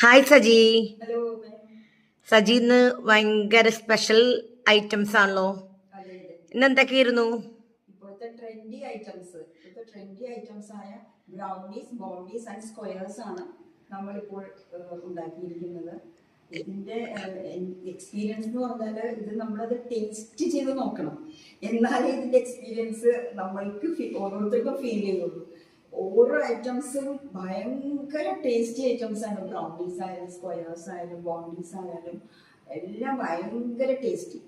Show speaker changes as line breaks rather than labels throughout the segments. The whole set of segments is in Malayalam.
ഹായ് സജി.
ഹലോ.
സജി ഇന്ന് ഭയങ്കര സ്പെഷ്യൽ ഐറ്റംസ് ആണല്ലോ.
അതെ അതെ,
ഇന്ന് എന്തൊക്കെയായിരുന്നു?
ഇപ്പോഴത്തെ ട്രെൻഡി ഐറ്റംസ് ആയ ബ്രൗണീസ്, ബോണ്ടീസ് ആൻഡ് സ്ക്വയേഴ്സ് ആണ് നമ്മളിപ്പോൾ ഉണ്ടാക്കിയിരിക്കുന്നത്. ഇതിന്റെ എക്സ്പീരിയൻസ് എന്ന് പറഞ്ഞാൽ ഇത് നമ്മളത് ടേസ്റ്റ് ചെയ്ത് നോക്കണം, എന്നാലേ ഇതിന്റെ എക്സ്പീരിയൻസ് നമ്മൾക്ക് ഓരോരുത്തർക്കും ഫീൽ ചെയ്യുള്ളൂ. ഓരോ ഐറ്റംസും ഭയങ്കര ടേസ്റ്റി ഐറ്റംസ് ആണ്. ബ്രൗണീസ് ആയാലും സ്ക്വയേഴ്സ് ആയാലും ബോണ്ടീസ് ആയാലും എല്ലാം ഭയങ്കര tasty.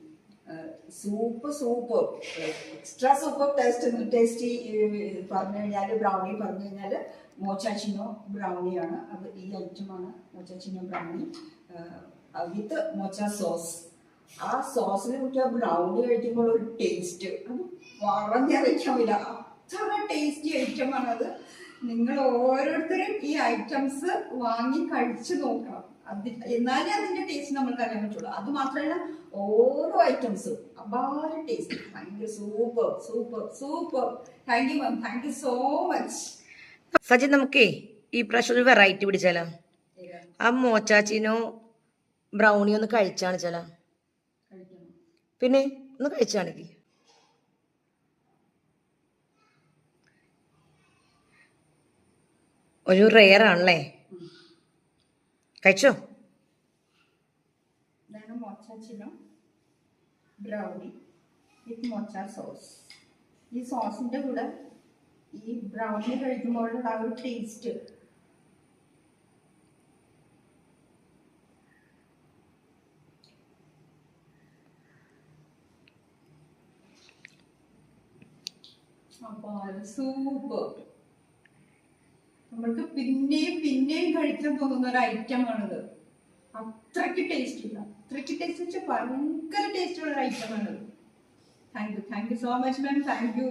Super extra super tasty പറഞ്ഞു കഴിഞ്ഞാൽ, ബ്രൗണി പറഞ്ഞു കഴിഞ്ഞാൽ മോച്ചാച്ചിനോ ബ്രൗണിയാണ്. അത് ഈ ഐറ്റമാണ് മോച്ചാച്ചിനോ ബ്രൗണി വിത്ത് മോച്ച സോസ്. ആ സോസിനെ കുറിച്ച് ആ ബ്രൗണി കഴിക്കുമ്പോൾ ഒരു ടേസ്റ്റ് അത് പറഞ്ഞറിയിക്കാമില്ല. അത്ര ടേസ്റ്റി ഐറ്റമാണ് അത്. നിങ്ങൾ ഓരോരുത്തരും ഈ ഐറ്റംസ് വാങ്ങി കഴിച്ചു നോക്കണം, എന്നാലേ അതിന്റെ ടേസ്റ്റ് നമ്മൾക്ക് അറിയാൻ പറ്റുള്ളൂ. അത് മാത്രമല്ല, ഓരോ ഐറ്റംസും അപാര ടേസ്റ്റ്, ഭയങ്കര super. Thank you ma'am, thank you so much.
Saji, നമുക്കേ ഈ പ്രാവശ്യം ഒരു വെറൈറ്റി പിടിച്ചാലോ? ആ മോച്ചാച്ചിനോ ബ്രൗണി ഒന്ന് കഴിച്ചാണ് ചില, പിന്നെ ഒന്ന് കഴിച്ചാണെങ്കിൽ ഒരു റെയർ ആണല്ലേ. കഴിച്ചോ?
മോച്ചാച്ചിനോ ബ്രൗണി വിത്ത് മോച്ച സോസ്. ഈ സോസിന്റെ കൂടെ ഈ ബ്രൗണി കഴിക്കുമ്പോഴുള്ള ആ ഒരു ടേസ്റ്റ് സൂപ്പർ. നമ്മൾക്ക് പിന്നെയും കഴിക്കാൻ തോന്നുന്ന ഒരു ഐറ്റമാണിത്. അത്രയ്ക്ക് ടേസ്റ്റ് വെച്ചാൽ ഭയങ്കര ടേസ്റ്റുള്ള ഒരു ഐറ്റമാണിത്. Thank you so much ma'am, thank U.